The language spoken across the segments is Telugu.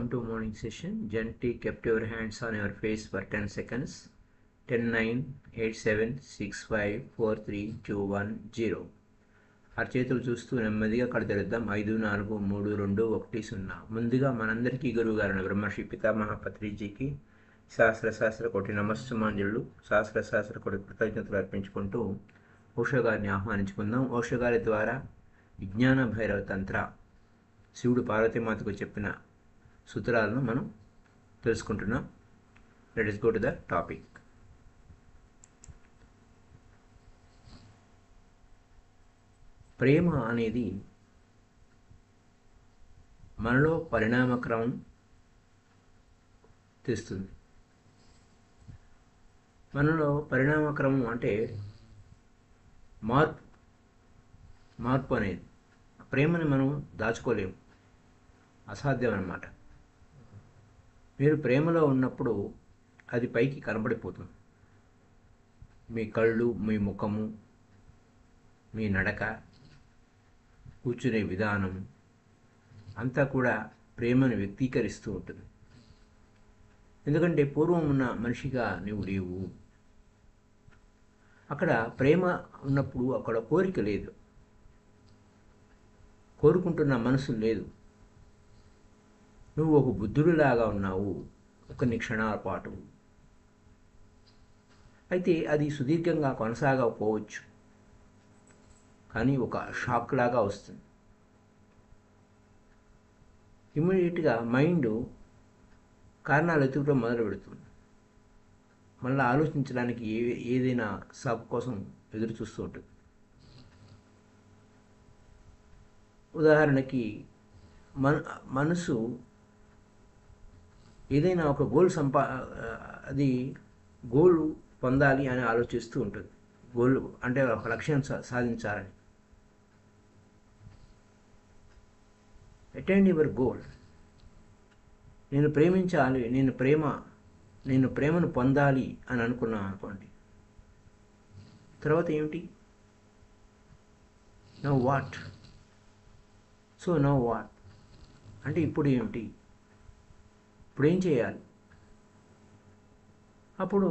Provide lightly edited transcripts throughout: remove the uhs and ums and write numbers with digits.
Welcome to morning session. Gently kept your hands on your face for 10 seconds. 10, 9, 8, 7, 6, 5, 4, 3, 2, 1, 0. అరచేతులు చూస్తూ నెమ్మదిగా కళ్ళు తెరుద్దాం. 5, 4, 3, 2, 1, 0. ముందుగా మనందరికీ గురువు గారైన బ్రహ్మర్షి పితామహ పత్రిజీకి సహస్ర కోటి నమస్సుమాంజలు, సహస్ర కోటి కృతజ్ఞతలు అర్పించుకుంటూ ఓషో గారిని ఆహ్వానించుకుందాం. ఓషో గారి ద్వారా విజ్ఞాన భైరవ తంత్ర శివుడు పార్వతీమాతకు చెప్పిన సూత్రాలను మనం తెలుసుకుంటున్నాం. Let us go to the topic. ప్రేమ అనేది మనలో పరిణామక్రమం తెస్తుంది. మనలో పరిణామక్రమం అంటే మార్పు అనేది. ప్రేమని మనం దాచుకోలేము, అసాధ్యం అన్నమాట. మీరు ప్రేమలో ఉన్నప్పుడు అది పైకి కనబడిపోతుంది. మీ కళ్ళు, మీ ముఖము, మీ నడక, కూర్చునే విధానం అంతా కూడా ప్రేమను వ్యక్తీకరిస్తూ ఉంటుంది. ఎందుకంటే పూర్వం ఉన్న మనిషిగా నీవు లేవు. అక్కడ ప్రేమ ఉన్నప్పుడు అక్కడ కోరిక లేదు, కోరుకుంటున్న మనసు లేదు. నువ్వు ఒక బుద్ధుడిలాగా ఉన్నావు కొన్ని క్షణాల పాటు. అయితే అది సుదీర్ఘంగా కొనసాగకపోవచ్చు, కానీ ఒక షాక్ లాగా వస్తుంది. ఇమ్మీడియట్గా మైండ్ కారణాలు ఎత్తుకడం మొదలు పెడుతుంది. మళ్ళీ ఆలోచించడానికి ఏదైనా సాకు కోసం ఎదురు చూస్తూ ఉంటుంది. ఉదాహరణకి మనసు ఏదైనా ఒక అది గోల్ పొందాలి అని ఆలోచిస్తూ ఉంటుంది. గోల్ అంటే ఒక లక్ష్యం సాధించాలని. Attain your goal. నేను ప్రేమించాలి, నేను ప్రేమను పొందాలి అని అనుకున్నాను అనుకోండి. తర్వాత ఏమిటి? Now what? So now what అంటే ఇప్పుడు ఏమిటి? ఇప్పుడు ఏం చేయాలి? అప్పుడు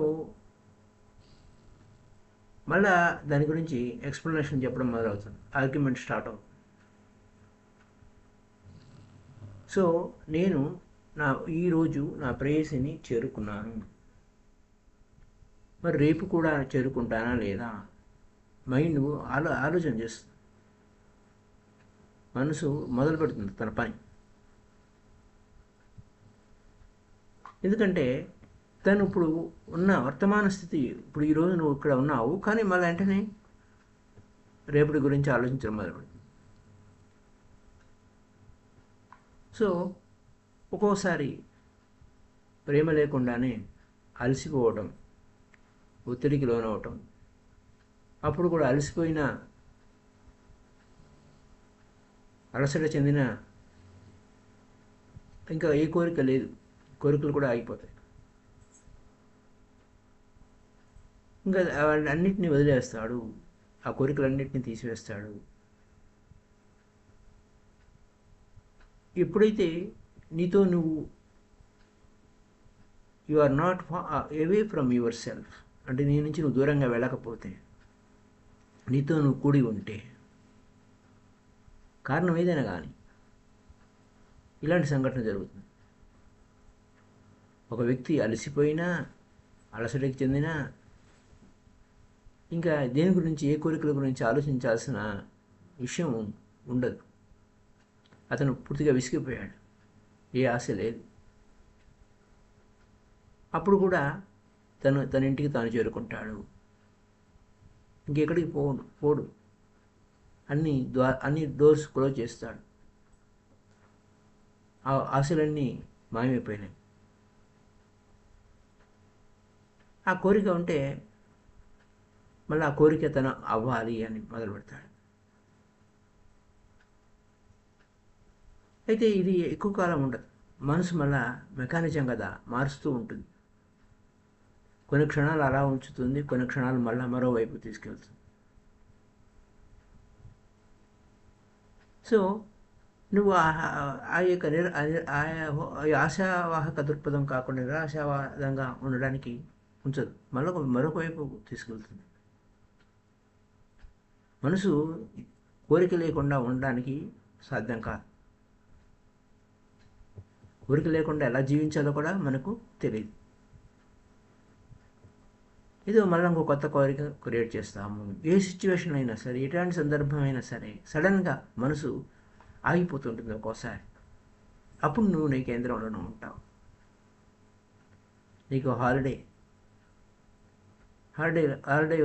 మళ్ళా దాని గురించి ఎక్స్ప్లెనేషన్ చెప్పడం మొదలవుతుంది. ఆర్గ్యుమెంట్ స్టార్ట్ అవుతుంది. సో నేను ఈరోజు నా ప్రేయసిని చేరుకున్నాను, మరి రేపు కూడా చేరుకుంటానా లేదా? మైండ్ ఆలోచన చేస్తుంది. మనసు మొదలు పెడుతుంది తన పని. ఎందుకంటే తను ఇప్పుడు ఉన్న వర్తమాన స్థితి, ఇప్పుడు ఈరోజు నువ్వు ఇక్కడ ఉన్నావు, కానీ మళ్ళీ వెంటనే రేపటి గురించి ఆలోచించడం మొదలుపెడుతుంది. సో ఒక్కోసారి ప్రేమ లేకుండానే అలసిపోవటం, ఒత్తిడికి లోనవటం, అప్పుడు కూడా అలసిపోయిన, అలసట చెందిన, ఇంకా ఏ కోరిక లేదు, కోరికలు కూడా ఆగిపోతాయి. ఇంకా అన్నిటినీ వదిలేస్తాడు, ఆ కోరికలన్నింటినీ తీసివేస్తాడు. ఎప్పుడైతే నీతో నువ్వు you are not away from yourself, అంటే నీ నుంచి నువ్వు దూరంగా వెళ్ళకపోతే, నీతో నువ్వు కూడి ఉంటే, కారణం ఏదైనా కానీ ఇలాంటి సంఘటన జరుగుతుంది. ఒక వ్యక్తి అలసిపోయినా, అలసటకి చెందినా, ఇంకా దేని గురించి, ఏ కోరికల గురించి ఆలోచించాల్సిన విషయం ఉండదు. అతను పూర్తిగా విసిగిపోయాడు, ఏ ఆశ లేదు. అప్పుడు కూడా తన ఇంటికి తాను చేరుకుంటాడు. ఇంకెక్కడికి పోడు. అన్ని డోర్స్ క్లోజ్ చేస్తాడు. ఆ ఆశలన్నీ మాయమైపోయినాయి. ఆ కోరిక ఉంటే మళ్ళీ ఆ కోరిక తన అవ్వాలి అని మొదలు పెడతాడు. అయితే ఇది ఎక్కువ కాలం ఉండదు. మనసు మళ్ళా మెకానిజం కదా, మారుస్తూ ఉంటుంది. కొన్ని క్షణాలు అలా ఉంచుతుంది, కొన్ని క్షణాలు మళ్ళీ మరోవైపు తీసుకెళ్తుంది. సో నువ్వు ఆ యొక్క ఆశావాహక దృక్పథం కాకుండా నిరాశావాదంగా ఉండడానికి ఉంచదు, మరొక వైపు తీసుకెళ్తుంది. మనసు కోరిక లేకుండా ఉండడానికి సాధ్యం కాదు. కోరిక లేకుండా ఎలా జీవించాలో కూడా మనకు తెలియదు. ఏదో మళ్ళీ ఇంకో కొత్త కోరిక క్రియేట్ చేస్తాము. ఏ సిచ్యువేషన్ అయినా సరే, ఎలాంటి సందర్భం అయినా సరే సడన్గా మనసు ఆగిపోతుంటుంది ఒక్కోసారి. అప్పుడు నువ్వు నీ కేంద్రంలోనే ఉంటావు. నీకు హాలిడే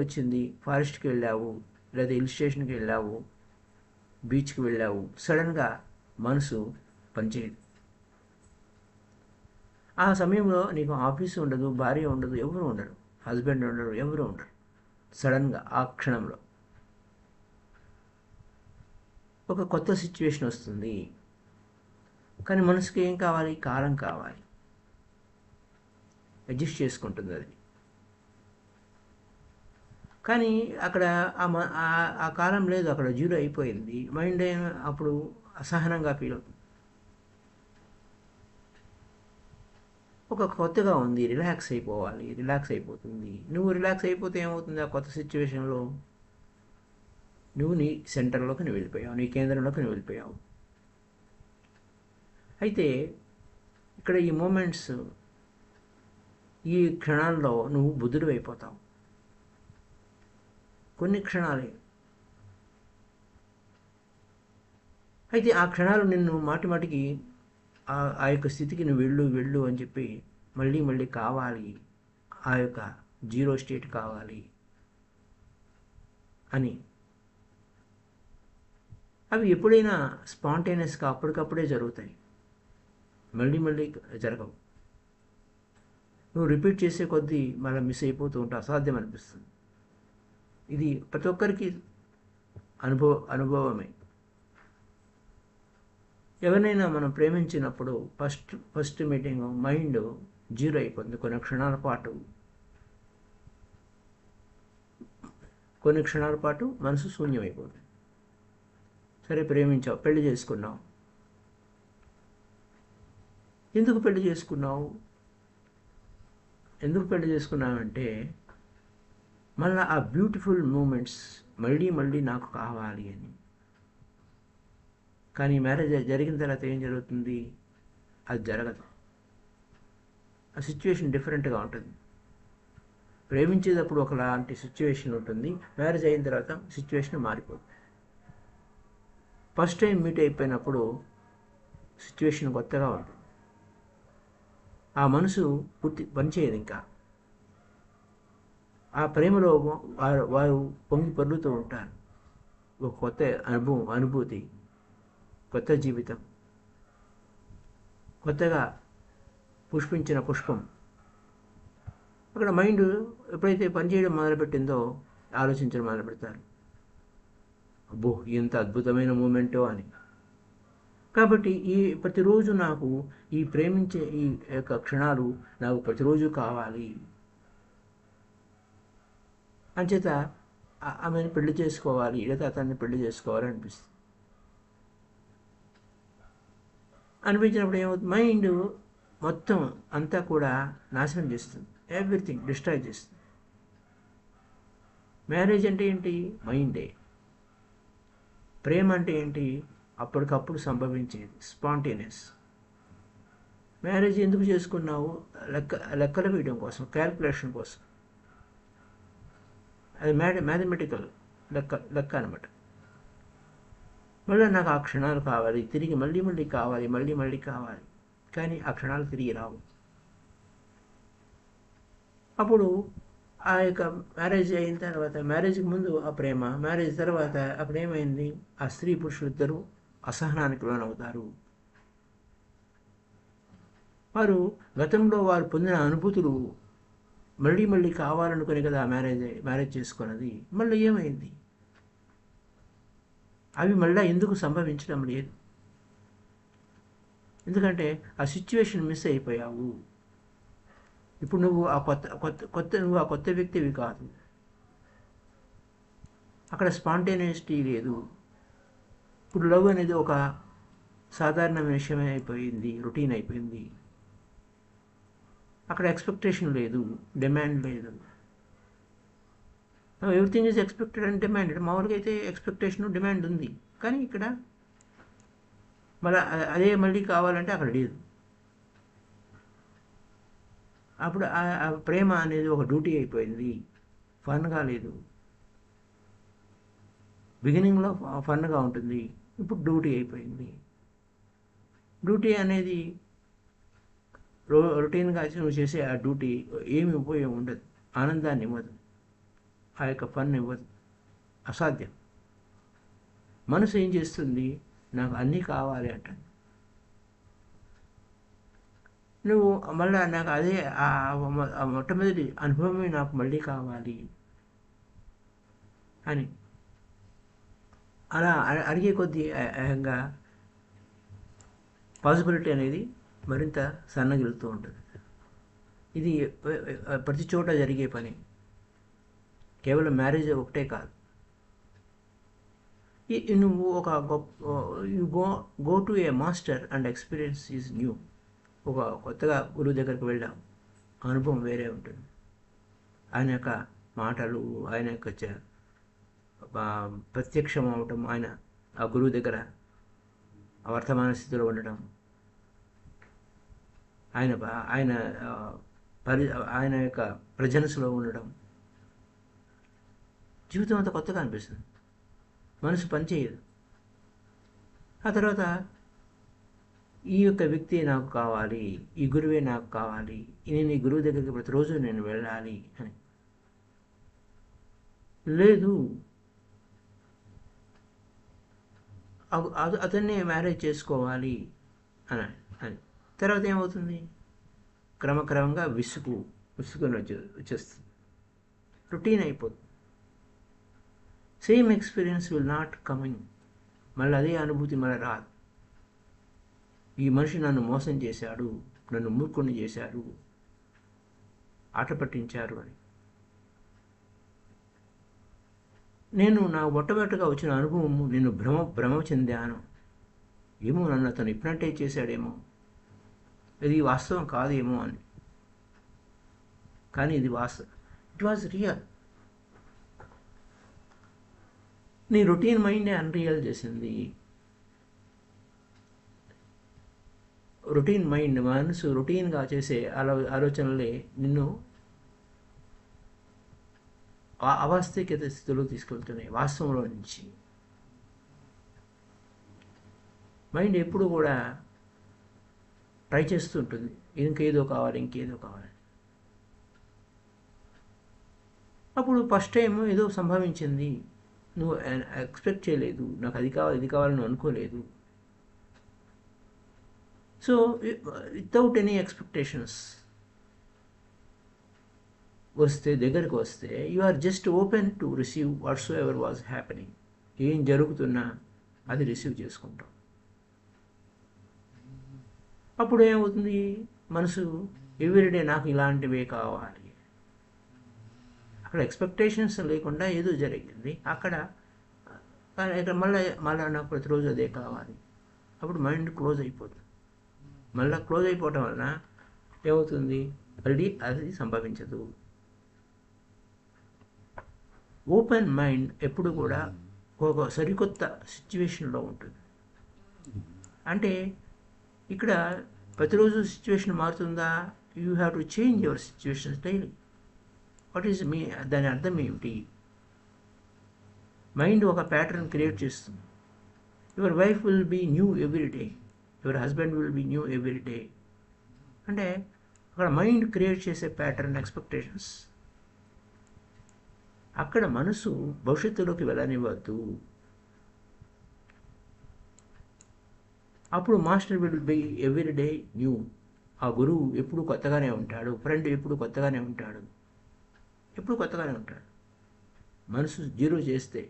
వచ్చింది, ఫారెస్ట్కి వెళ్ళావు, లేదా హిల్ స్టేషన్కి వెళ్ళావు, బీచ్కి వెళ్ళావు. సడన్గా మనసు పనిచేయదు. ఆ సమయంలో నీకు ఆఫీసు ఉండదు, భార్య ఉండదు, ఎవరు ఉండరు, హస్బెండ్ ఉండరు, ఎవరు ఉండరు. సడన్గా ఆ క్షణంలో ఒక కొత్త సిచ్యువేషన్ వస్తుంది. కానీ మనసుకి ఏం కావాలి? కాలం కావాలి. అడ్జస్ట్ చేసుకుంటుంది అది. కానీ అక్కడ ఆ కాలం లేదు, అక్కడ జీరో అయిపోయింది. మైండ్ అప్పుడు అసహనంగా ఫీల్ అవుతుంది. ఒక కొత్తగా ఉంది, రిలాక్స్ అయిపోవాలి, రిలాక్స్ అయిపోతుంది. నువ్వు రిలాక్స్ అయిపోతే ఏమవుతుంది? ఆ కొత్త సిచ్యువేషన్లో నువ్వు నీ సెంటర్లోకి నువ్వు వెళ్ళిపోయావు, నీ కేంద్రంలోకి నువ్వు వెళ్ళిపోయావు. అయితే ఇక్కడ ఈ మూమెంట్స్, ఈ క్షణాల్లో నువ్వు బుద్ధుడు అయిపోతావు. కొన్ని క్షణాలే. అయితే ఆ క్షణాలు నిన్ను మాటిమాటికి ఆ యొక్క స్థితికి నువ్వు వెళ్ళు అని చెప్పి మళ్ళీ కావాలి, ఆ యొక్క జీరో స్టేట్ కావాలి అని. అవి ఎప్పుడైనా స్పాంటేనియస్గా అప్పటికప్పుడే జరుగుతాయి, మళ్ళీ జరగవు. నువ్వు రిపీట్ చేసే కొద్దీ మళ్ళీ మిస్ అయిపోతూ ఉంటావు, అసాధ్యం అనిపిస్తుంది. ఇది ప్రతి ఒక్కరికి అనుభవమే. ఎవరినైనా మనం ప్రేమించినప్పుడు ఫస్ట్ మీటింగ్ మైండ్ జీరో అయిపోతుంది. కొన్ని క్షణాల పాటు మనసు శూన్యమైపోతుంది. సరే, ప్రేమించావు, పెళ్లి చేసుకున్నావు. ఎందుకు పెళ్లి చేసుకున్నావంటే మళ్ళీ ఆ బ్యూటిఫుల్ మూమెంట్స్ మళ్ళీ నాకు కావాలి అని. కానీ మ్యారేజ్ జరిగిన తర్వాత ఏం జరుగుతుంది? అది జరగదు. ఆ సిచ్యువేషన్ డిఫరెంట్గా ఉంటుంది. ప్రేమించేటప్పుడు ఒకలాంటి సిచ్యువేషన్ ఉంటుంది, మ్యారేజ్ అయిన తర్వాత సిచ్యువేషన్ మారిపోతుంది. ఫస్ట్ టైం మీట్ అయిపోయినప్పుడు సిచ్యువేషన్ కొత్తగా ఉంటుంది. ఆ మనసు పూర్తి పనిచేయదు. ఇంకా ఆ ప్రేమలో వారు పొంగి పొర్లుతూ ఉంటారు. ఒక కొత్త అనుభూతి, కొత్త జీవితం, కొత్తగా పుష్పించిన పుష్పం. అక్కడ మైండ్ ఎప్పుడైతే పనిచేయడం మొదలుపెట్టిందో ఆలోచించడం మొదలు పెడతారు. అబ్బో, ఎంత అద్భుతమైన మూమెంటో అని. కాబట్టి ప్రతిరోజు నాకు ఈ ప్రేమించే ఈ యొక్క క్షణాలు నాకు ప్రతిరోజు కావాలి. అంచేత ఆమెను పెళ్లి చేసుకోవాలి, లేదా అతన్ని పెళ్లి చేసుకోవాలి అనిపించినప్పుడు ఏమవుతుంది? మైండ్ మొత్తం అంతా కూడా నాశనం చేస్తుంది, ఎవ్రీథింగ్ డిస్ట్రాయ్ చేస్తుంది. మ్యారేజ్ అంటే ఏంటి? మైండే. ప్రేమ అంటే ఏంటి? అప్పటికప్పుడు సంభవించేది, స్పాంటేనియస్. మ్యారేజ్ ఎందుకు చేసుకున్నావు? లెక్కలు వేయడం కోసం, క్యాల్కులేషన్ కోసం. అది మ్యాథమెటికల్ లెక్క అనమాట. మళ్ళీ నాకు ఆ క్షణాలు కావాలి, తిరిగి మళ్ళీ కావాలి, మళ్ళీ కావాలి. కానీ ఆ క్షణాలు తిరిగి రావు. అప్పుడు ఆ యొక్క మ్యారేజ్ అయిన తర్వాత, మ్యారేజ్కి ముందు ఆ ప్రేమ, మ్యారేజ్ తర్వాత అప్పుడు ఏమైంది? ఆ స్త్రీ పురుషులు ఇద్దరు అసహనానికి లోనవుతారు. వారు గతంలో వారు పొందిన అనుభూతులు మళ్ళీ కావాలనుకుని కదా మ్యారేజ్ చేసుకున్నది. మళ్ళీ ఏమైంది? అవి మళ్ళీ ఎందుకు సంభవించడం లేదు? ఎందుకంటే ఆ సిచ్యువేషన్ మిస్ అయిపోయావు. ఇప్పుడు నువ్వు ఆ కొత్త వ్యక్తివి కాదు. అక్కడ స్పాంటేనియస్టీ లేదు. ఇప్పుడు లవ్ అనేది ఒక సాధారణ విషయమే అయిపోయింది, రొటీన్ అయిపోయింది. అక్కడ ఎక్స్పెక్టేషన్ లేదు, డిమాండ్ లేదు. Everything is expected and demanded. మామూలుగా అయితే ఎక్స్పెక్టేషన్ డిమాండ్ ఉంది, కానీ ఇక్కడ మళ్ళీ అదే మళ్ళీ కావాలంటే అక్కడ లేదు. అప్పుడు ఆ ప్రేమ అనేది ఒక డ్యూటీ అయిపోయింది, ఫన్గా లేదు. బిగినింగ్లో ఫన్గా ఉంటుంది, ఇప్పుడు డ్యూటీ అయిపోయింది. డ్యూటీ అనేది రొటీన్గా నువ్వు చేసే ఆ డ్యూటీ ఏమి ఉపయోగం ఉండదు, ఆనందాన్ని ఇవ్వదు, ఆ యొక్క ఫన్ ఇవ్వదు, అసాధ్యం. మనసు ఏం చేస్తుంది, నాకు అన్నీ కావాలి అంటాను. నువ్వు మళ్ళీ నాకు అదే ఆ మొట్టమొదటి అనుభవమే నాకు మళ్ళీ కావాలి అని అలా అడిగే కొద్దీ పాసిబిలిటీ అనేది మరింత సన్నగిలుతూ ఉంటుంది. ఇది ప్రతి చోట జరిగే పని, కేవలం మ్యారేజ్ ఒకటే కాదు. నువ్వు ఒక you go to A master and experience is new. ఒక కొత్తగా గురువు దగ్గరికి వెళ్ళాం, అనుభవం వేరే ఉంటుంది. ఆయన యొక్క మాటలు, ఆయన యొక్క ప్రత్యక్షం అవటం, ఆయన ఆ గురువు దగ్గర వర్తమాన స్థితిలో ఉండటం, ఆయన ఆయన ఆయన యొక్క ప్రజెన్స్లో ఉండడం, జీవితం అంతా కొత్తగా అనిపిస్తుంది, మనసు పనిచేయదు. ఆ తర్వాత ఈ యొక్క వ్యక్తి నాకు కావాలి, ఈ గురువే నాకు కావాలి, నేను ఈ గురువు దగ్గరికి ప్రతిరోజు నేను వెళ్ళాలి అని లేదు. అతన్నే మ్యారేజ్ చేసుకోవాలి అని అని తర్వాత ఏమవుతుంది, క్రమక్రమంగా విసుగుని వచ్చేస్తుంది, రొటీన్ అయిపోతుంది. Same experience will not coming. మళ్ళీ అదే అనుభూతి మళ్ళీ రాదు. ఈ మనిషి నన్ను మోసం చేశాడు, నన్ను మూర్ఖుని చేశారు, ఆట పట్టించారు అని. నేను నా మొట్టమొదటిగా వచ్చిన అనుభవము, నేను భ్రమ చెందాను. ఏమో నన్ను అతను హిప్నటైజ్ చేశాడేమో, ఇది వాస్తవం కాదేమో అని. కానీ ఇది వాస్తవం, ఇట్ వాజ్ రియల్. నీ రొటీన్ మైండే అన్రియల్ చేసింది. రొటీన్ మైండ్, మనసు రొటీన్గా చేసే ఆలోచనలే నిన్ను అవాస్తవికత స్థితిలో తీసుకెళ్తున్నాయి, వాస్తవంలో నుంచి. మైండ్ ఎప్పుడు కూడా ట్రై చేస్తుంటుంది, ఇంకేదో కావాలి. అప్పుడు ఫస్ట్ టైం ఏదో సంభవించింది, నువ్వు ఎక్స్పెక్ట్ చేయలేదు, నాకు అది కావాలి ఇది కావాలని అనుకోలేదు. సో వితౌట్ ఎనీ ఎక్స్పెక్టేషన్స్ దగ్గరికి వస్తే you are just open to receive whatsoever was happening. ఏం జరుగుతున్నా అది రిసీవ్ చేసుకుంటాం. అప్పుడు ఏమవుతుంది, మనసు ఎవ్రీడే నాకు ఇలాంటివే కావాలి. అక్కడ ఎక్స్పెక్టేషన్స్ లేకుండా ఏదో జరిగింది, అక్కడ మళ్ళీ నాకు ప్రతిరోజు అదే కావాలి. అప్పుడు మైండ్ క్లోజ్ అయిపోతుంది. మళ్ళీ క్లోజ్ అయిపోవటం వలన ఏమవుతుంది, మళ్ళీ అది సంభవించదు. ఓపెన్ మైండ్ ఎప్పుడు కూడా ఒక సరికొత్త సిచ్యువేషన్లో ఉంటుంది. అంటే ఇక్కడ ప్రతిరోజు సిచ్యువేషన్ మారుతుందా, you have to change your situations daily. What is దాని అర్థం ఏమిటి? మైండ్ ఒక ప్యాటర్న్ క్రియేట్ చేస్తుంది. Your wife will be new every day, your husband will be new every day. అంటే అక్కడ మైండ్ క్రియేట్ చేసే ప్యాటర్న్, ఎక్స్పెక్టేషన్స్. అక్కడ మనసు భవిష్యత్తులోకి వెళ్ళనివ్వద్దు. అప్పుడు master will be every day new. ఆ గురువు ఎప్పుడు కొత్తగానే ఉంటాడు, ఫ్రెండ్ ఎప్పుడు కొత్తగానే ఉంటాడు. మనసు జీరో చేస్తే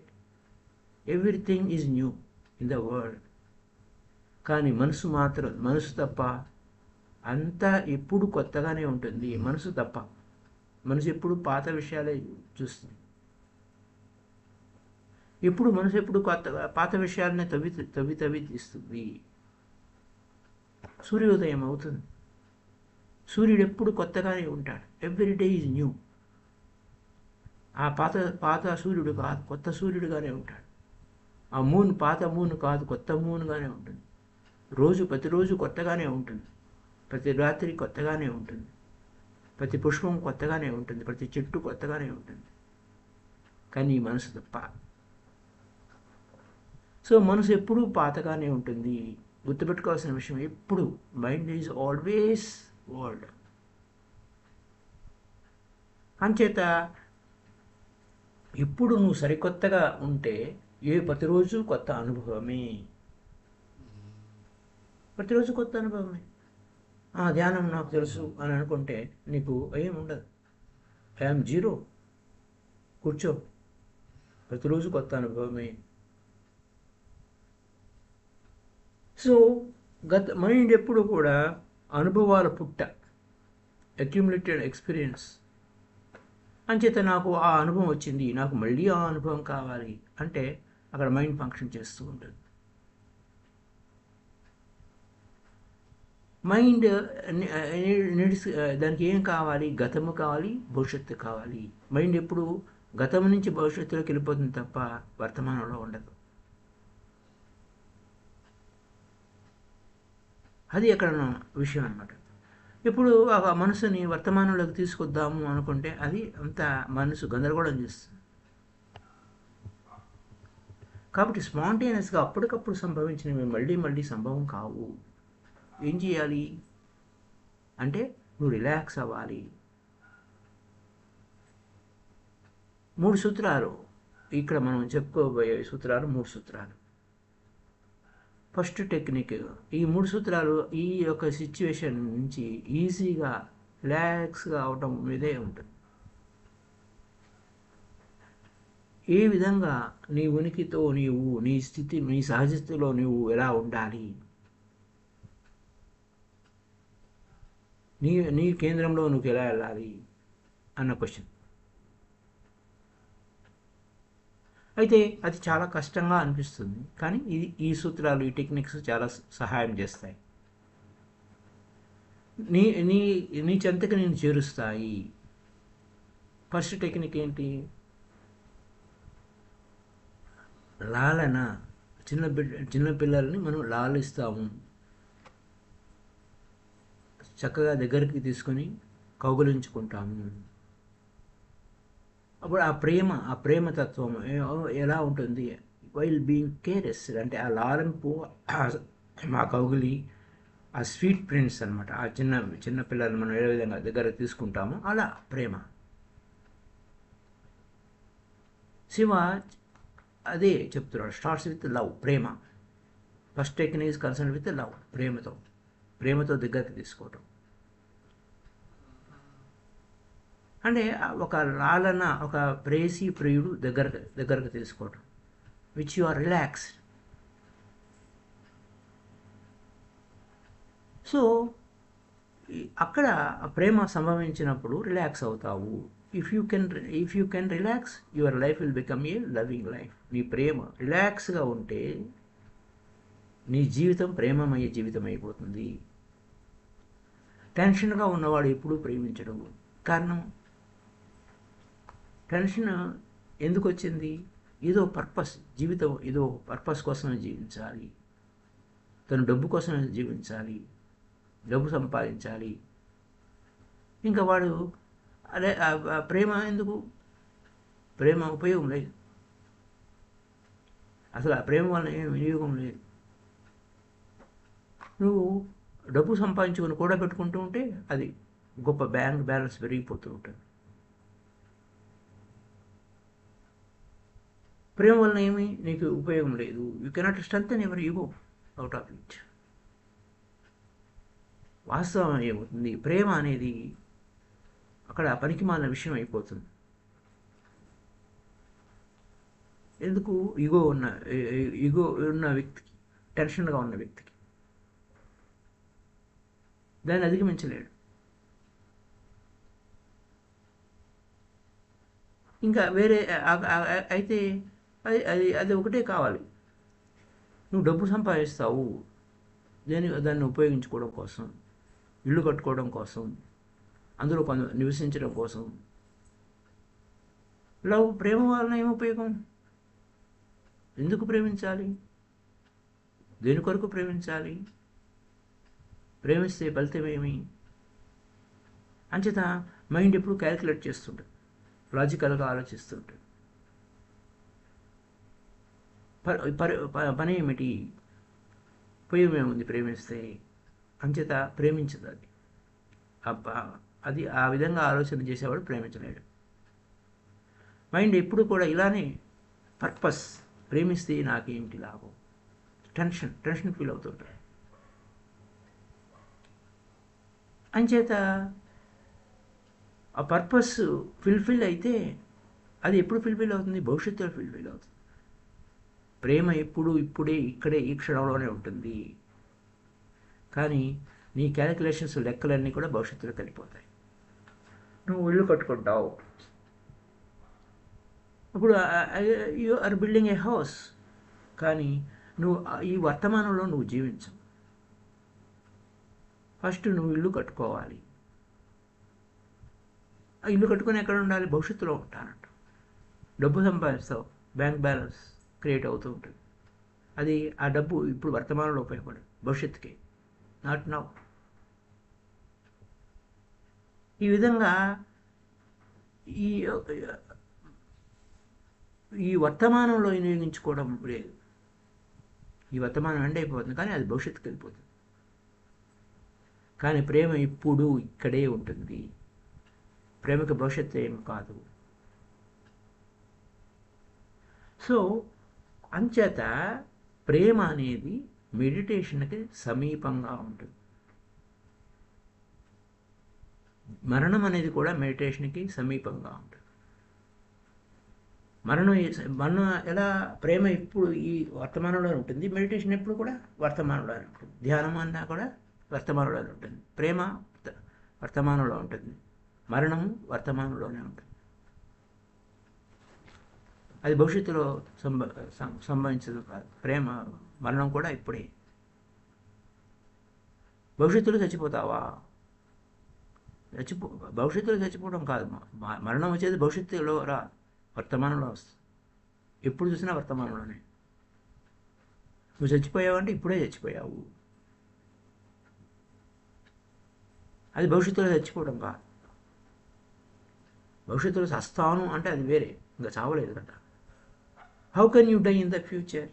everything is new in the world. కానీ మనసు తప్ప అంతా ఎప్పుడు కొత్తగానే ఉంటుంది. మనసు ఎప్పుడు పాత విషయాలే చూస్తుంది. మనసు ఎప్పుడు పాత విషయాలనే తవ్వి తీస్తుంది. సూర్యోదయం అవుతుంది. సూర్యుడు ఎప్పుడు కొత్తగానే ఉంటాడు. Every day is new. ఆ పాత పాత సూర్యుడు కాదు, కొత్త సూర్యుడుగానే ఉంటాడు. ఆ మూన్ పాత మూన్ కాదు, కొత్త మూన్గానే ఉంటుంది. ప్రతిరోజు కొత్తగానే ఉంటుంది. ప్రతి రాత్రి కొత్తగానే ఉంటుంది. ప్రతి పుష్పం కొత్తగానే ఉంటుంది. ప్రతి చెట్టు కొత్తగానే ఉంటుంది. కానీ ఈ మనసు తప్ప. సో మనసు ఎప్పుడూ పాతగానే ఉంటుంది. గుర్తుపెట్టుకోవాల్సిన విషయం ఎప్పుడు మైండ్ ఈజ్ ఆల్వేస్ ఓల్డ్. అంచేత ఇప్పుడు నువ్వు సరికొత్తగా ఉంటే ప్రతిరోజు కొత్త అనుభవమే. ప్రతిరోజు కొత్త అనుభవమే. ధ్యానం నాకు తెలుసు అని అనుకుంటే నీకు ఏం ఉండదు. I'm zero. కూర్చో, ప్రతిరోజు కొత్త అనుభవమే. సో మైండ్ ఎప్పుడు కూడా అనుభవాల పుట్ట, అక్యుములేటెడ్ ఎక్స్పీరియన్స్. అంచేత నాకు ఆ అనుభవం వచ్చింది, నాకు మళ్ళీ ఆ అనుభవం కావాలి అంటే అక్కడ మైండ్ ఫంక్షన్ చేస్తూ ఉంటుంది. మైండ్ దానికి ఏం కావాలి? గతము కావాలి, భవిష్యత్తు కావాలి. మైండ్ ఎప్పుడు గతం నుంచి భవిష్యత్తులోకి వెళ్ళిపోతుంది తప్ప వర్తమానంలో ఉండదు. అది అక్కడ విషయం అన్నమాట. ఇప్పుడు ఆ మనసుని వర్తమానంలోకి తీసుకొద్దాము అనుకుంటే అది అంత మనసు గందరగోళం చేస్తుంది. కాబట్టి స్పాంటేనియస్గా అప్పటికప్పుడు సంభవించినవి మళ్ళీ మళ్ళీ సంభవం కావు. ఏం చేయాలి అంటే నువ్వు రిలాక్స్ అవ్వాలి. 3 సూత్రాలు ఇక్కడ మనం చెప్పుకోబోయే సూత్రాలు 3 సూత్రాలు. ఫస్ట్ టెక్నిక్, ఈ 3 సూత్రాలు ఈ యొక్క సిచ్యువేషన్ నుంచి ఈజీగా రిలాక్స్గా అవటం మీదే ఉంటుంది. ఏ విధంగా నీ ఉనికితో నీవు నీ సహజ స్థితిలో నీవు ఎలా ఉండాలి, నీ కేంద్రంలో నువ్వు ఎలా వెళ్ళాలి అన్న క్వశ్చన్. అయితే అది చాలా కష్టంగా అనిపిస్తుంది, కానీ ఈ సూత్రాలు, ఈ టెక్నిక్స్ చాలా సహాయం చేస్తాయి. నీ చెంతకి నేను చేరుస్తాయి. ఫస్ట్ టెక్నిక్ ఏంటి? లాలన. చిన్నపిల్లల్ని మనం లాలిస్తాము. చక్కగా దగ్గరికి తీసుకొని కౌగులించుకుంటాము. అప్పుడు ఆ ప్రేమతత్వం ఎలా ఉంటుంది? వైల్ బీయింగ్ కేర్లెస్ అంటే ఆ లాలింపు, మా కౌగులి, ఆ స్వీట్ ప్రింట్స్ అనమాట. ఆ చిన్న పిల్లల్ని మనం ఏ విధంగా దగ్గర తీసుకుంటామో అలా ప్రేమ. శివ అదే చెప్తున్నాడు, starts with love, Prema. First technique is concern with love, ప్రేమతో దగ్గరికి తీసుకోవటం. అంటే ఒక లాలన, ఒక ప్రేసి ప్రియుడు దగ్గరకు తీసుకోవటం, which you are relaxed. So అక్కడ ప్రేమ సంభవించినప్పుడు రిలాక్స్ అవుతావు. If you can relax, your life will become a loving life. నీ ప్రేమ రిలాక్స్గా ఉంటే నీ జీవితం ప్రేమమయ్యే జీవితం అయిపోతుంది. టెన్షన్గా ఉన్నవాడు ఎప్పుడూ ప్రేమించడు. కారణం, టెన్షన్ ఎందుకు వచ్చింది? ఏదో పర్పస్, జీవితం ఏదో పర్పస్ కోసమే జీవించాలి, తను డబ్బు కోసమే జీవించాలి, డబ్బు సంపాదించాలి. ఇంకా వాడు అదే ప్రేమ ఎందుకు? ప్రేమ ఉపయోగం లేదు అసలు. ఆ ప్రేమ వల్ల ఏం వినియోగం లేదు. నువ్వు డబ్బు సంపాదించుకొని కూడా పెట్టుకుంటూ ఉంటే అది గొప్ప బ్యాంక్ బ్యాలెన్స్ పెరిగిపోతూ ఉంటుంది. ప్రేమ వలన ఏమి నీకు ఉపయోగం లేదు. You cannot strengthen your ego out of it. వాస్తవం ఏమవుతుంది? ప్రేమ అనేది అక్కడ పనికిమాలిన విషయం అయిపోతుంది. ఎందుకు? ఈగో ఉన్న వ్యక్తికి, టెన్షన్గా ఉన్న వ్యక్తికి దాన్ని అధిగమించలేడు. ఇంకా వేరే అయితే అది ఒకటే కావాలి. నువ్వు డబ్బు సంపాదిస్తావు, దాన్ని ఉపయోగించుకోవడం కోసం, ఇల్లు కట్టుకోవడం కోసం, అందులో నివసించడం కోసం. ప్రేమ వలన ఏం ఉపయోగం? ఎందుకు ప్రేమించాలి? దేని కొరకు ప్రేమించాలి? ప్రేమిస్తే ఫలితం ఏమి? అంచేత మైండ్ ఎప్పుడు క్యాలిక్యులేట్ చేస్తుంటుంది, లాజికల్గా ఆలోచిస్తుంటుంది. పని ఏమిటి? ఉపయోగం ఏముంది ప్రేమిస్తే? అంచేత ప్రేమించదు అది. అది ఆ విధంగా ఆలోచన చేసేవాడు ప్రేమించలేడు. మైండ్ ఎప్పుడు కూడా ఇలానే పర్పస్, ప్రేమిస్తే నాకేమిటి లాభం, టెన్షన్ ఫీల్ అవుతుంటాడు. అంచేత ఆ పర్పస్ ఫుల్ఫిల్ అయితే అది ఎప్పుడు ఫుల్ఫిల్ అవుతుంది? భవిష్యత్తులో ఫుల్ఫిల్ అవుతుంది. ప్రేమ ఎప్పుడు ఇప్పుడే ఇక్కడే ఈ క్షణంలోనే ఉంటుంది. కానీ నీ క్యాలిక్యులేషన్స్, లెక్కలన్నీ కూడా భవిష్యత్తులో కలిపోతాయి. నువ్వు ఇల్లు కట్టుకుంటావు, ఇప్పుడు you are building a house, కానీ నువ్వు ఈ వర్తమానంలో నువ్వు జీవించవు. ఫస్ట్ నువ్వు ఇల్లు కట్టుకోవాలి. ఆ ఇల్లు కట్టుకొని ఎక్కడ ఉండాలి? భవిష్యత్తులో ఉంటానంట. డబ్బు సంపాదిస్తావు, బ్యాంక్ బ్యాలెన్స్ క్రియేట్ అవుతూ ఉంటుంది. అది ఆ డబ్బు ఇప్పుడు వర్తమానంలో ఉపయోగపడదు, భవిష్యత్తుకి, నాట్ నౌ. ఈ విధంగా ఈ వర్తమానంలో వినియోగించుకోవడం లేదు. ఈ వర్తమానం ఎండ్ అయిపోతుంది, కానీ అది భవిష్యత్తుకి వెళ్ళిపోతుంది. కానీ ప్రేమ ఇప్పుడు ఇక్కడే ఉంటుంది. ప్రేమకు భవిష్యత్తు ఏం కాదు. సో అంచేత ప్రేమ అనేది మెడిటేషన్కి సమీపంగా ఉంటుంది. మరణం అనేది కూడా మెడిటేషన్కి సమీపంగా ఉంటుంది. మరణం ఎలా? ప్రేమ ఇప్పుడు ఈ వర్తమానంలో ఉంటుంది, మెడిటేషన్ ఎప్పుడు కూడా వర్తమానంలోనే ఉంటుంది. ధ్యానం అన్నా కూడా వర్తమానంలోనే ఉంటుంది. ప్రేమ వర్తమానంలో ఉంటుంది, మరణము వర్తమానంలోనే ఉంటుంది. అది భవిష్యత్తులో సంభవించదు కాదు. ప్రేమ మరణం కూడా ఇప్పుడే. భవిష్యత్తులో చచ్చిపోతావా? భవిష్యత్తులో చచ్చిపోవడం కాదు. మరణం వచ్చేది భవిష్యత్తులో రా, వర్తమానంలో వస్తుంది. ఎప్పుడు చూసినా వర్తమానంలోనే. నువ్వు చచ్చిపోయావంటే ఇప్పుడే చచ్చిపోయావు. అది భవిష్యత్తులో చచ్చిపోవడం కాదు. భవిష్యత్తులో చస్తాను అంటే అది వేరే, ఇంకా చావలేదు కదా. How can you die in the future?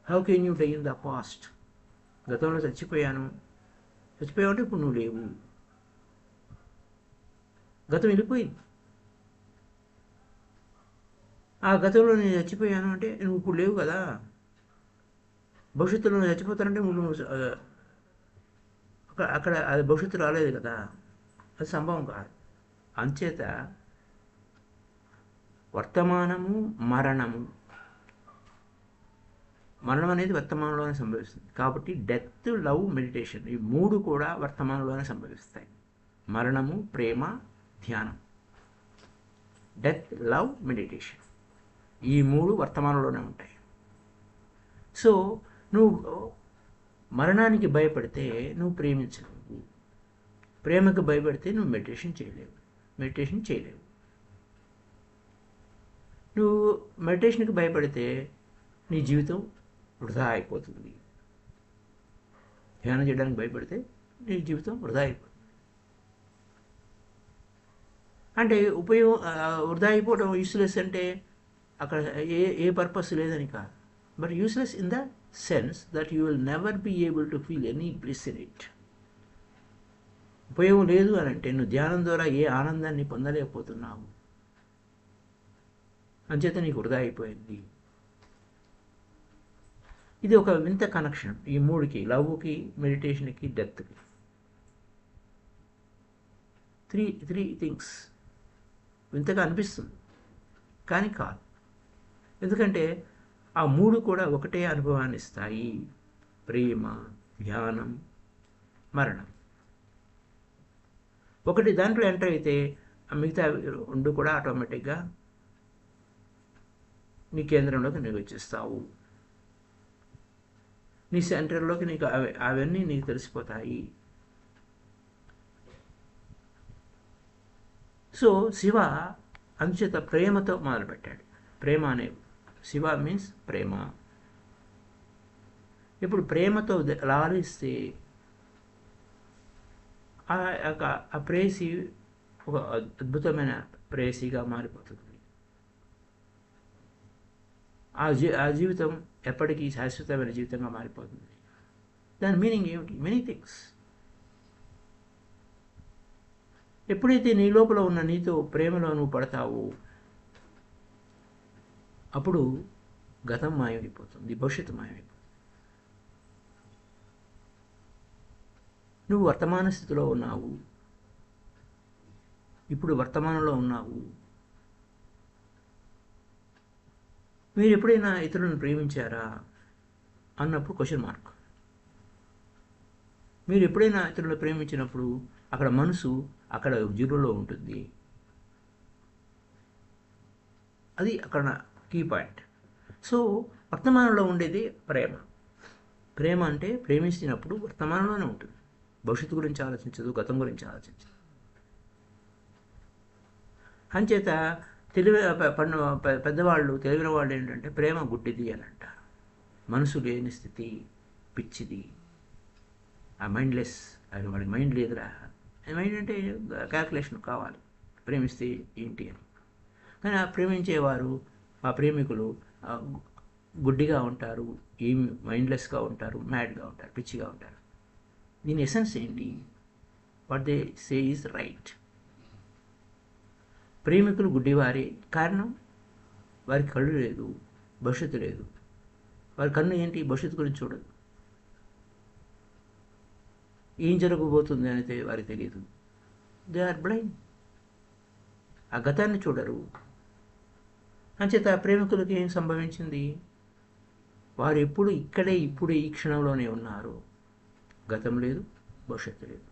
How can you die in the past? గతంలో చచ్చిపోయావంటే ఇప్పుడు నువ్వు లేవు. గతం వెళ్ళిపోయింది. ఆ గతంలో నేను చచ్చిపోయాను అంటే నువ్వు ఇప్పుడు లేవు కదా. భవిష్యత్తులో నువ్వు చచ్చిపోతానంటే నువ్వు అక్కడ అది భవిష్యత్తు రాలేదు కదా, అది సంభవం కాదు. అంచేత వర్తమానము, మరణం అనేది వర్తమానంలోనే సంభవిస్తుంది. కాబట్టి డెత్, లవ్, మెడిటేషన్ ఈ మూడు కూడా వర్తమానంలోనే సంభవిస్తాయి. మరణము, ప్రేమ, ధ్యానం. డెత్, లవ్, మెడిటేషన్ ఈ మూడు వర్తమానంలోనే ఉంటాయి. సో నువ్వు మరణానికి భయపడితే నువ్వు ప్రేమించలేవు. ప్రేమకు భయపడితే నువ్వు మెడిటేషన్ చేయలేవు. నువ్వు మెడిటేషన్కి భయపడితే నీ జీవితం వృధా అయిపోతుంది. ధ్యానం చేయడానికి భయపడితే నీ జీవితం వృధా అయిపోతుంది. అంటే వృధా అయిపోవడం యూస్లెస్ అంటే అక్కడ ఏ పర్పస్ లేదని కాదు. But useless in the sense that you will never be able to feel any bliss in it. ఉపయోగం లేదు అని అంటే నువ్వు ధ్యానం ద్వారా ఏ ఆనందాన్ని పొందలేకపోతున్నావు. అంచేత నీకు వృధా అయిపోయింది. ఇది ఒక వింత కనెక్షన్ ఈ మూడుకి, లవ్కి, మెడిటేషన్కి, డెత్కి. త్రీ థింగ్స్ వింతగా అనిపిస్తుంది, కానీ కాదు. ఎందుకంటే ఆ మూడు కూడా ఒకటే అనుభవాన్ని ఇస్తాయి. ప్రేమ, ధ్యానం, మరణం. ఒకటి దాంట్లో ఎంటర్ అయితే మిగతా రెండు కూడా ఆటోమేటిక్గా నీ కేంద్రంలోకి నువ్వు వచ్చేస్తావు. నీ సెంటర్లోకి నీకు అవన్నీ నీకు తెలిసిపోతాయి. సో శివ అందుచేత ప్రేమతో మొదలుపెట్టాడు. ప్రేమ అనే శివ మీన్స్ ప్రేమ. ఇప్పుడు ప్రేమతో లాలిస్తే ఆ ప్రేయసి ఒక అద్భుతమైన ప్రేయసిగా మారిపోతుంది. ఆ జీవితం ఎప్పటికీ శాశ్వతమైన జీవితంగా మారిపోతుంది. దాని మీనింగ్ ఏమిటి? Many things. ఎప్పుడైతే నీ లోపల ఉన్న నీతో ప్రేమలో నువ్వు పడతావో అప్పుడు గతం మాయమైపోతుంది, భవిష్యత్తు మాయమైపోతుంది. నువ్వు వర్తమాన స్థితిలో ఉన్నావు, ఇప్పుడు వర్తమానంలో ఉన్నావు. మీరు ఎప్పుడైనా ఇతరులను ప్రేమించారా అన్నప్పుడు క్వశ్చన్ మార్క్. మీరు ఎప్పుడైనా ఇతరులను ప్రేమించినప్పుడు అక్కడ మనసు అక్కడ జీరోలో ఉంటుంది. అది అక్కడ కీ పాయింట్. సో వర్తమానంలో ఉండేది ప్రేమ. ప్రేమ అంటే ప్రేమించినప్పుడు వర్తమానంలోనే ఉంటుంది, భవిష్యత్తు గురించి ఆలోచించదు, గతం గురించి ఆలోచించదు. అంచేత పెద్దవాళ్ళు తెలివిన వాళ్ళు ఏంటంటే ప్రేమ గుడ్డిది అని అంటారు. మనసు లేని స్థితి, పిచ్చిది, ఆ మైండ్లెస్. అది వాడికి మైండ్ లేదురా. మైండ్ అంటే క్యాల్కులేషన్ కావాలి, ప్రేమిస్తే ఏంటి అని. కానీ ఆ ప్రేమించేవారు, ఆ ప్రేమికులు గుడ్డిగా ఉంటారు, ఏమి మైండ్లెస్గా ఉంటారు, మ్యాడ్గా ఉంటారు, పిచ్చిగా ఉంటారు. దీని ఎసెన్స్ ఏంటి? What they say is right. ప్రేమికులు గుడ్డివారే. కారణం వారికి కళ్ళు లేదు, భవిష్యత్తు లేదు. వారి కన్ను ఏంటి? భవిష్యత్తు గురించి చూడదు. ఏం జరగబోతుంది అనేది వారికి తెలియదు. They are blind. ఆ గతాన్ని చూడరు. అంచేత ప్రేమికులకి ఏం సంభవించింది? వారు ఎప్పుడు ఇక్కడే ఇప్పుడు ఈ క్షణంలోనే ఉన్నారు. గతం లేదు, భవిష్యత్తు లేదు.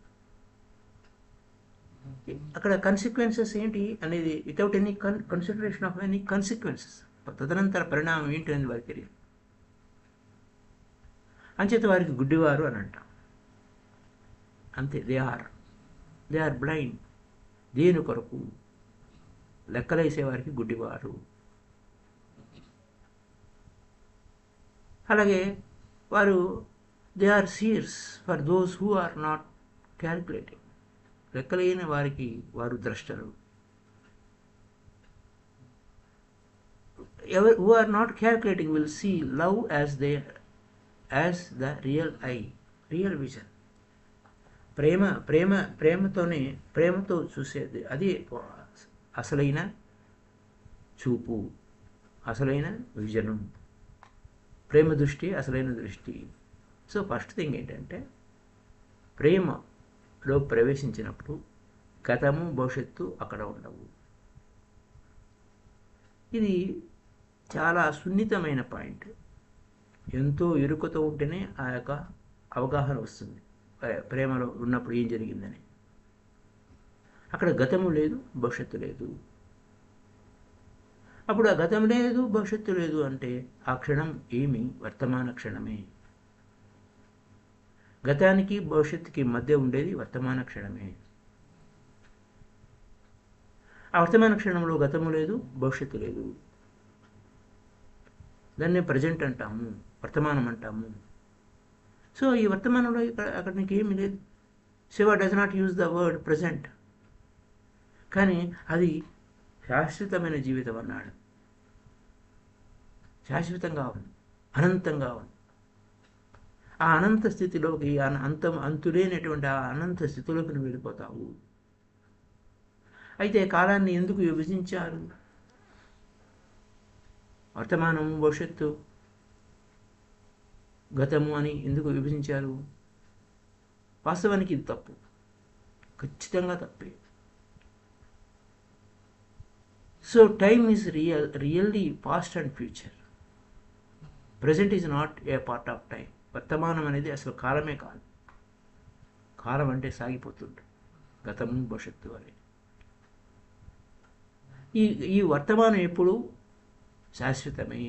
అక్కడ కన్సిక్వెన్సెస్ ఏంటి అనేది without any consideration of any consequences, తదనంతర పరిణామం ఏంటి అనేది వారికి తెలియదు. అంచేత వారికి గుడ్డివారు అని అంటాం. అంతే. They are blind. దేని కొరకు? లెక్కలేసేవారికి గుడ్డివారు. అలాగే వారు they are seers for those who are not calculating. లెక్కలేని వారికి వారు ద్రష్టలు. Who are not calculating will see love as the real eye, real vision. ప్రేమతో చూసేది అది అసలైన చూపు, అసలైన విజను. ప్రేమ దృష్టి అసలైన దృష్టి. సో ఫస్ట్ థింగ్ ఏంటంటే ప్రేమలో ప్రవేశించినప్పుడు గతము భవిష్యత్తు అక్కడ ఉండవు. ఇది చాలా సున్నితమైన పాయింట్. ఎంతో ఎరుకతో ఉంటేనే ఆ యొక్క అవగాహన వస్తుంది ప్రేమలో ఉన్నప్పుడు ఏం జరిగిందని. అక్కడ గతము లేదు, భవిష్యత్తు లేదు. అప్పుడు ఆ గతం లేదు, భవిష్యత్తు లేదు అంటే ఆ క్షణం ఏమి? వర్తమాన క్షణమే. గతానికి భవిష్యత్తుకి మధ్య ఉండేది వర్తమాన క్షణమే. ఆ వర్తమాన క్షణంలో గతము లేదు, భవిష్యత్తు లేదు. దాన్నే ప్రజెంట్ అంటాము, వర్తమానం అంటాము. సో ఈ వర్తమానంలో అక్కడ నీకు ఏమీ లేదు. Shiva does not use the word present. కానీ అది శాశ్వతమైన జీవితం అన్నాడు. శాశ్వతంగా ఉంది, అనంతంగా ఉంది. ఆ అనంత స్థితిలోకి, అంతులేనటువంటి ఆ అనంత స్థితిలోకి నువ్వు వెళ్ళిపోతావు. అయితే కాలాన్ని ఎందుకు విభజించారు? వర్తమానము, భవిష్యత్తు, గతము అని ఎందుకు విభజించారు? వాస్తవానికి ఇది తప్పు, ఖచ్చితంగా తప్పే. So time is really past and future. Present is not a part of time. వర్తమానం అనేది అసలు కాలమే కాదు. కాలం అంటే సాగిపోతుంది, గతము భవిష్యత్తు అని. ఈ వర్తమానం ఎప్పుడు శాశ్వతమే.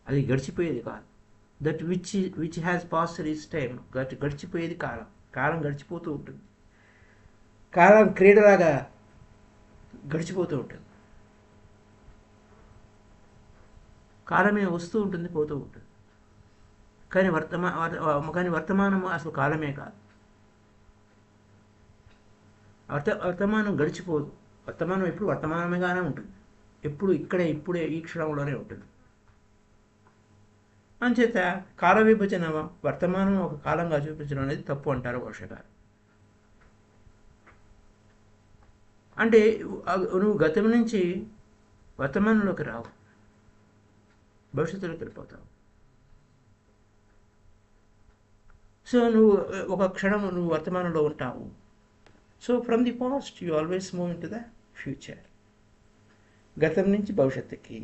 అది గడిచిపోయేది కాదు. That which has passed is time, గడిచిపోయేది కాలం. కాలం గడిచిపోతూ ఉంటుంది. కాలం క్రీడలాగా గడిచిపోతూ ఉంటుంది. కాలమే వస్తూ ఉంటుంది, పోతూ ఉంటుంది. కానీ వర్తమానం అసలు కాలమే కాదు. వర్తమానం గడిచిపోదు. వర్తమానం ఎప్పుడు వర్తమానమేగానే ఉంటుంది. ఎప్పుడు ఇక్కడే, ఇప్పుడే, ఈ క్షణంలోనే ఉంటుంది. అంచేత కాల విభజన వర్తమానం ఒక కాలంగా చూపించడం అనేది తప్పు అంటారు భాషకారు. అంటే నువ్వు గతం నుంచి వర్తమానంలోకి రావు, భవిష్యత్తులోకి వెళ్ళిపోతావు. సో నువ్వు ఒక క్షణం నువ్వు వర్తమానంలో ఉంటావు. So from the past you always move in to the future. గతం నుంచి భవిష్యత్తుకి.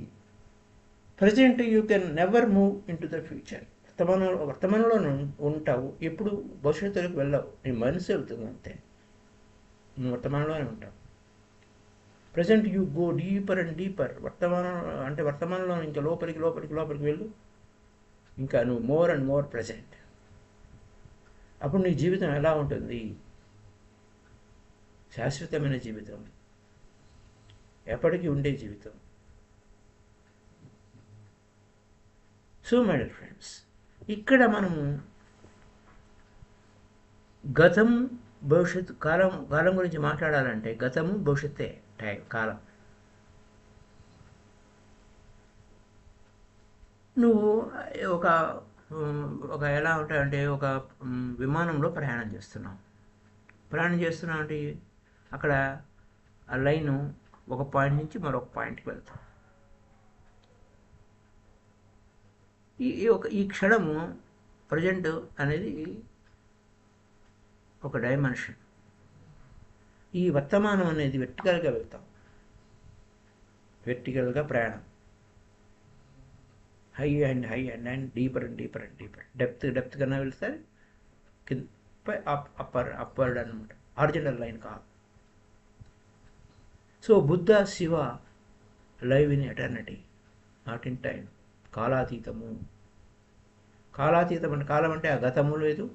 Present you can never move in to the future. వర్తమానంలో ఉంటావు, ఎప్పుడు భవిష్యత్తులోకి వెళ్ళావు. నీ మనసు వెళ్తుంది అంతే, నువ్వు వర్తమానంలోనే ఉంటావు. Present you go deeper and deeper. వర్తమానంలో ఇంకా లోపలికి వెళ్ళు, ఇంకా నువ్వు మోర్ అండ్ మోర్ ప్రజెంట్. అప్పుడు నీ జీవితం ఎలా ఉంటుంది? శాశ్వతమైన జీవితం, ఎప్పటికీ ఉండే జీవితం. సో మై డియర్ ఫ్రెండ్స్, ఇక్కడ మనము గతం భవిష్యత్తు కాలం గురించి మాట్లాడాలంటే గతము భవిష్యత్తే కాలం. నువ్వు ఒక ఎలా ఉంటాయంటే ఒక విమానంలో ప్రయాణం చేస్తున్నావు అంటే అక్కడ ఆ లైను ఒక పాయింట్ నుంచి మరొక పాయింట్కి వెళ్తాం. ఈ క్షణము ప్రజెంట్ అనేది ఒక డైమెన్షన్. ఈ వర్తమానం అనేది వెర్టికల్గా వెళ్తాం, వెర్టికల్గా ప్రయాణం, హై అండ్ డీపర్ డెప్త్ కన్నా వెళ్తే కింద అప్పర్డ్ అనమాట, ఆరిజినల్ లైన్ కాదు. So Buddha Shiva live in eternity, not in time. కాలాతీతం అంటే కాలం అంటే ఆ గతము లేదు,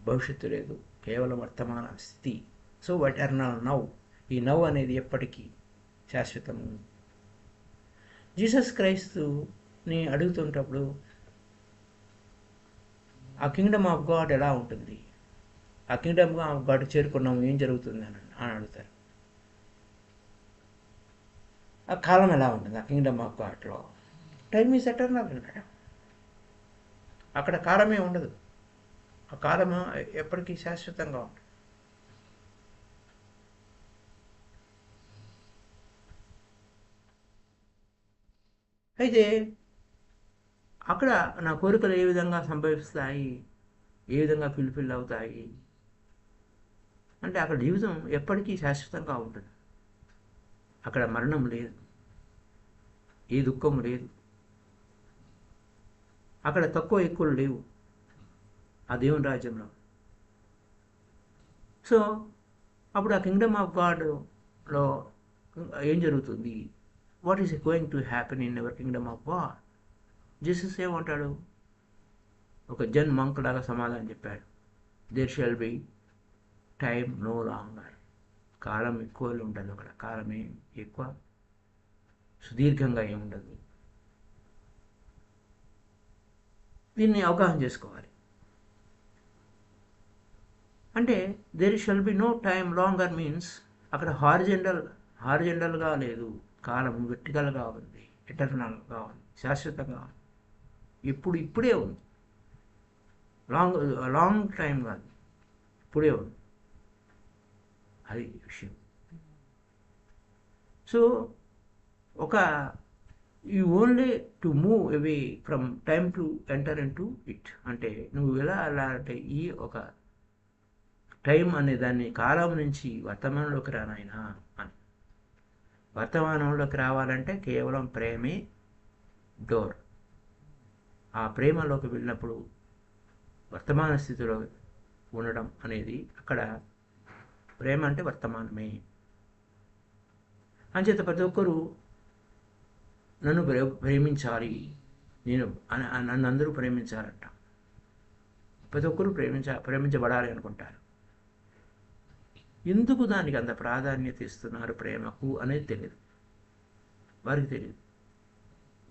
భవిష్యత్తు లేదు, కేవలం వర్తమాన స్థితి. So eternal now. ఈ నవ్ అనేది ఎప్పటికీ శాశ్వతము. జీసస్ క్రైస్తుని అడుగుతుంటప్పుడు ఆ కింగ్డమ్ ఆఫ్ గాడ్ ఎలా ఉంటుంది, ఆ కింగ్డమ్ ఆఫ్ గాడ్ చేరుకున్నాము, ఏం జరుగుతుంది అని అడుగుతారు. ఆ కాలం ఎలా ఉంటుంది ఆ కింగ్డమ్ ఆఫ్ గాడ్లో? టైమ్ ఈజ్ ఎటర్నల్ అన్నాడు. అక్కడ కాలమే ఉండదు, ఆ కాలము ఎప్పటికీ శాశ్వతంగా ఉంటుంది. అయితే అక్కడ నా కోరికలు ఏ విధంగా సంభవిస్తాయి, ఏ విధంగా ఫుల్ఫిల్ అవుతాయి అంటే అక్కడ జీవితం ఎప్పటికీ శాశ్వతంగా ఉంటుంది. అక్కడ మరణం లేదు, ఏ దుఃఖం లేదు, అక్కడ తక్కువ ఎక్కువలు లేవు ఆ దేవుని రాజ్యంలో. సో అప్పుడు ఆ కింగ్డమ్ ఆఫ్ గాడ్లో ఏం జరుగుతుంది? What is going to happen in our kingdom of God? Jesus ఏమంటాడు? ఒక జన్ మంక్ లాగా సమాధానం చెప్పాడు. There shall be time no longer. కాలం ఎక్కువ ఉండదు అక్కడ, కాలమే ఎక్కువ సుదీర్ఘంగా ఏముండదు. దీన్ని అవగాహన చేసుకోవాలి. అంటే there shall be no time longer means అక్కడ హారిజెంటల్గా లేదు, కాలం వెర్టికల్గా ఉంది, ఎటర్నల్గా ఉంది, శాశ్వతంగా ఉంది, ఇప్పుడే ఉంది. లాంగ్ టైం కాదు, ఇప్పుడే ఉంది. అది విషయం. So you only to move away from time to enter in to it. అంటే నువ్వు ఎలా అంటే ఈ ఒక టైం అనే దాన్ని కాలం నుంచి వర్తమానంలోకి రానాయనా అని. వర్తమానంలోకి రావాలంటే కేవలం ప్రేమే డోర్. ఆ ప్రేమలోకి వెళ్ళినప్పుడు వర్తమాన స్థితిలో ఉండడం అనేది, అక్కడ ప్రేమ అంటే వర్తమానమే. అంచేత ప్రతి ఒక్కరూ నన్ను ప్రేమించాలి, నేను నన్ను అందరూ ప్రేమించాలంట. ప్రతి ఒక్కరూ ప్రేమించబడాలి అనుకుంటారు. ఎందుకు దానికి అంత ప్రాధాన్యత ఇస్తున్నారు ప్రేమకు అనేది తెలియదు, వారికి తెలియదు.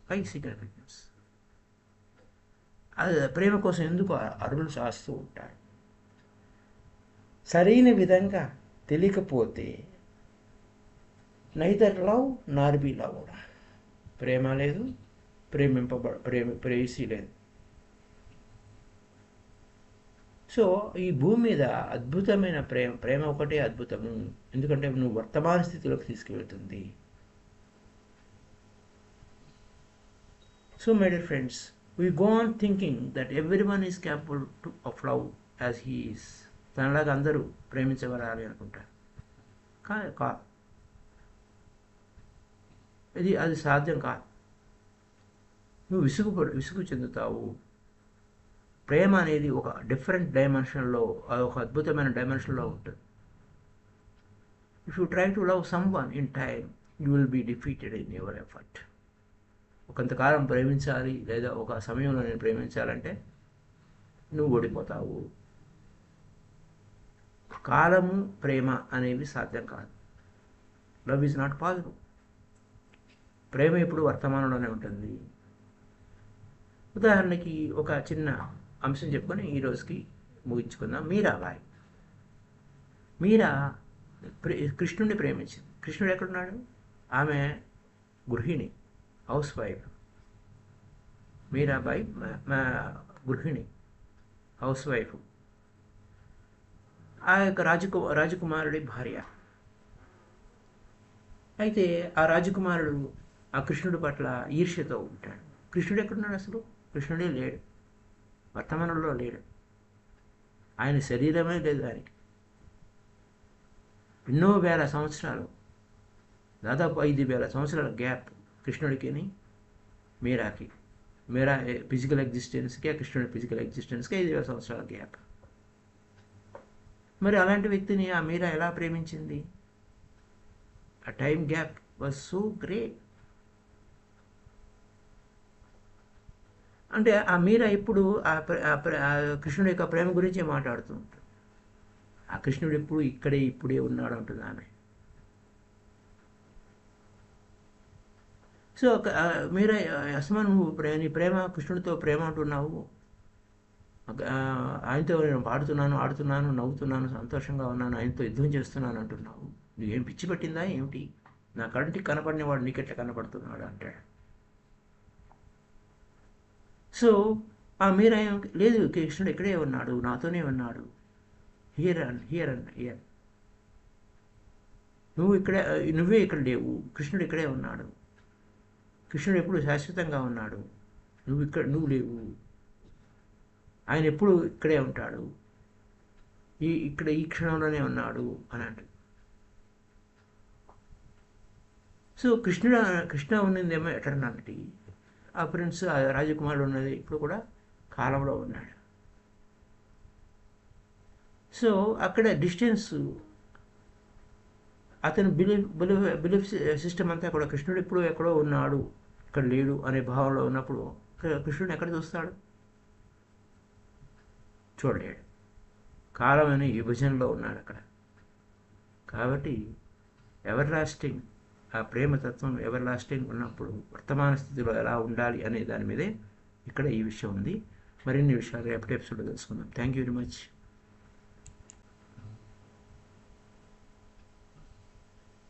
పై సిగ్నిఫికెన్స్ అది ప్రేమ కోసం ఎందుకు అరువులు చాస్తూ ఉంటారు. సరైన విధంగా తెలియకపోతే నైదర్ లవ్ నార్ బి లవ్, ప్రేమ లేదు, ప్రేయసి లేదు. సో ఈ భూమి మీద అద్భుతమైన ప్రేమ ఒకటే అద్భుతము, ఎందుకంటే నువ్వు వర్తమాన స్థితిలోకి తీసుకువెళ్తుంది. So my dear friends, we go on thinking that everyone is capable of love as he is. తనలాగా అందరూ ప్రేమించబడాలి అనుకుంటారు. కాదు, అది సాధ్యం కాదు. నువ్వు విసుగు చెందుతావు. ప్రేమ అనేది ఒక డిఫరెంట్ డైమెన్షన్లో, ఒక అద్భుతమైన డైమెన్షన్లో ఉంటుంది. If you try to love someone in time, you will be defeated in your effort. కొంతకాలం ప్రేమించాలి లేదా ఒక సమయంలో నేను ప్రేమించాలంటే నువ్వు ఓడిపోతావు. కాలము ప్రేమ అనేవి సాధ్యం కాదు. Love is not possible. ప్రేమ ఎప్పుడు వర్తమానంలోనే ఉంటుంది. ఉదాహరణకి ఒక చిన్న అంశం చెప్పుకొని ఈరోజుకి ముగించుకుందాం. మీరా కృష్ణుడిని ప్రేమించింది. కృష్ణుడు ఎక్కడున్నాడు? ఆమె గృహిణి, హౌస్ వైఫ్. మీరాబాయి గృహిణి, హౌస్ వైఫ్. ఆ యొక్క రాజకుమారుడి భార్య. అయితే ఆ రాజకుమారుడు ఆ కృష్ణుడి పట్ల ఈర్ష్యతో ఉంటాడు. కృష్ణుడు ఎక్కడున్నాడు? అసలు కృష్ణుడే లేడు, వర్తమానంలో లేడు. ఆయన శరీరమే లేదు ఆయనకి. ఎన్నో వేల సంవత్సరాలు, దాదాపు 5,000 సంవత్సరాల గ్యాప్ కృష్ణుడికి మీరాకి. మీరా ఫిజికల్ ఎగ్జిస్టెన్స్కి, ఆ కృష్ణుడి ఫిజికల్ ఎగ్జిస్టెన్స్కి 5,000 సంవత్సరాల గ్యాప్. మరి అలాంటి వ్యక్తిని ఆ మీరా ఎలా ప్రేమించింది? ఆ time gap was so great. అంటే ఆ మీరా ఎప్పుడు కృష్ణుడి యొక్క ప్రేమ గురించే మాట్లాడుతూ ఉంటాడు. ఆ కృష్ణుడు ఎప్పుడు ఇప్పుడే ఉన్నాడు అంటుంది ఆమె. సో మీరా, అసమా నువ్వు నీ ప్రేమ కృష్ణుడితో ప్రేమ అంటున్నావు, ఆయనతో నేను పాడుతున్నాను, ఆడుతున్నాను, నవ్వుతున్నాను, సంతోషంగా ఉన్నాను, ఆయనతో యుద్ధం చేస్తున్నాను అంటున్నావు. నువ్వేం పిచ్చి పట్టిందా ఏమిటి? నా కంటికి కనపడిన వాడు నీకెట్లా కనపడుతున్నాడు అంటాడు. సో ఆ మీరా లేదు, కృష్ణుడు ఇక్కడే ఉన్నాడు, నాతోనే ఉన్నాడు, హియర్ నువ్వే ఇక్కడ లేవు, కృష్ణుడు ఇక్కడే ఉన్నాడు, కృష్ణుడు ఎప్పుడు శాశ్వతంగా ఉన్నాడు, నువ్వు లేవు, ఆయన ఎప్పుడు ఇక్కడే ఉంటాడు, ఈ క్షణంలోనే ఉన్నాడు అని అంటాడు. సో కృష్ణ ఉన్నదేమో ఎటర్నాలిటీ, ఆ ప్రిన్స్ ఆ రాజకుమారుడు ఉన్నది ఇప్పుడు కూడా కాలంలో ఉన్నాడు. సో అక్కడ డిస్టెన్స్, అతను బిలీఫ్ సిస్టమ్ అంతా కూడా కృష్ణుడు ఇప్పుడు ఎక్కడో ఉన్నాడు, ఇక్కడ లేడు అనే భావంలో ఉన్నప్పుడు కృష్ణుడు ఎక్కడ చూస్తాడు? చూడలేడు. కాలం అనే విభజనలో ఉన్నాడు అక్కడ. కాబట్టి ఎవర్ లాస్టింగ్, ఆ ప్రేమతత్వం ఎవర్ లాస్టింగ్ ఉన్నప్పుడు వర్తమాన స్థితిలో ఎలా ఉండాలి అనే దాని మీదే ఇక్కడ ఈ విషయం ఉంది. మరిన్ని విషయాలు రేపటి ఎపిసోడ్లో తెలుసుకుందాం. Thank you very much.